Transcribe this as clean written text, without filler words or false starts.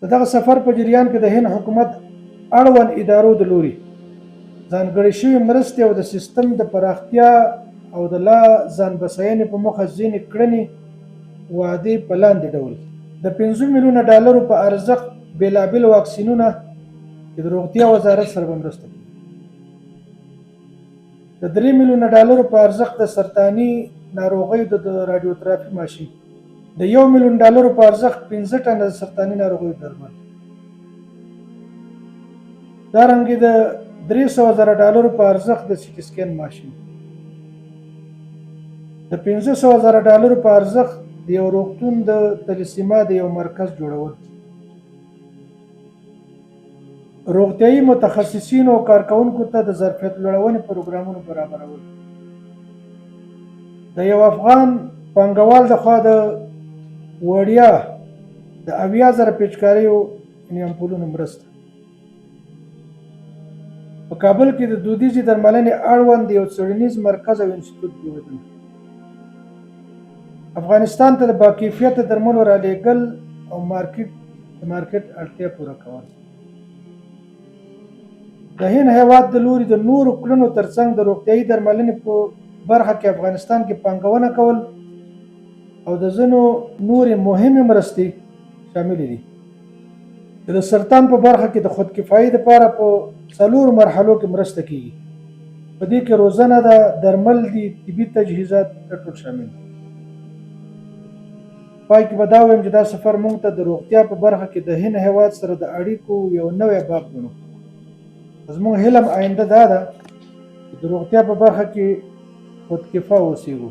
د دغه سفر په جریان کې د هند حکومت اړوند ادارو د لوري ځانګړې شوې مرستې او د سیستم د پراختیا او د لا ځان بسیاینې په موخه ځینې کړنې وعدې په لاندې ډول د 5 میلیونه ډالرو په ارزښت بېلابېل واکسینونه چې د روغتیا وزارت سره به مرسته کوي، د 3 میلیونه ډالرو په ارزښت د سرطاني ناروغیو د رادیوتراپي ماشین، د 1 میلیون ډالرو په ارزښت 15 ټنه د سرطاني ناروغیو درمل، دارنګه د 300,000 ډالرو په ارزښت د سي ټي سکین ماشین، د 500,000 ډالرو په ارزښت د یو روغتون د تلیسیما د یو مرکز جوړول، روغتیايي متخصصینو او کارکوونکو ته د ظرفیت لوړونې پروګرامونو برابرول، د یو افغان پانګوال لخوا د وړیا د 80,000 پیچکاریو امپولونو مرسته، په کابل کې د دودیزې درملنې اړوند یو څېړنیز مرکز او انسټیټیوټ جوړېدل، افغانستان ته د باکیفیته درملو رالېږل او مارکیټ اړتیا پوره کول، د هند هیواد د لوري د نورو کړنو ترڅنګ د روغتیايي درملنې په برخه کې افغانستان کې پانګونه کول او د ځینو نورې مهمې مرستې شاملې دي چې د سرطان په برخه کې د خودکفایي لپاره په 4 مرحلو کې مرسته کیږي، په دې کې روزنه ده، درمل دي، طبي تجهیزات ټول شامل دي. پای کې به دا وایم چې دا سفر موږ ته د روغتیا په برخه کې د هند هیواد سره د اړیکو یو نوی باب ګڼو. زموږ هیله آینده دا ده چې د روغتیا په برخه کې خودکفا اوسېږو.